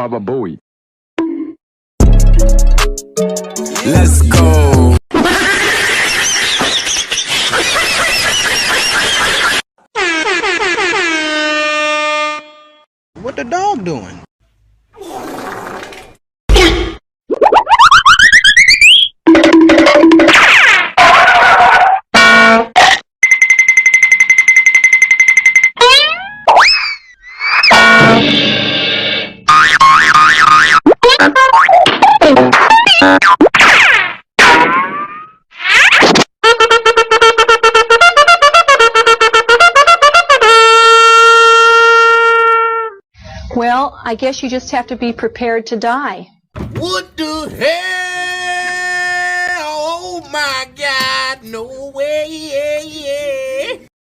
Baba Booey. Let's go. What the dog doing? Well, I guess you just have to be prepared to die. What the hell? Oh my God, no way.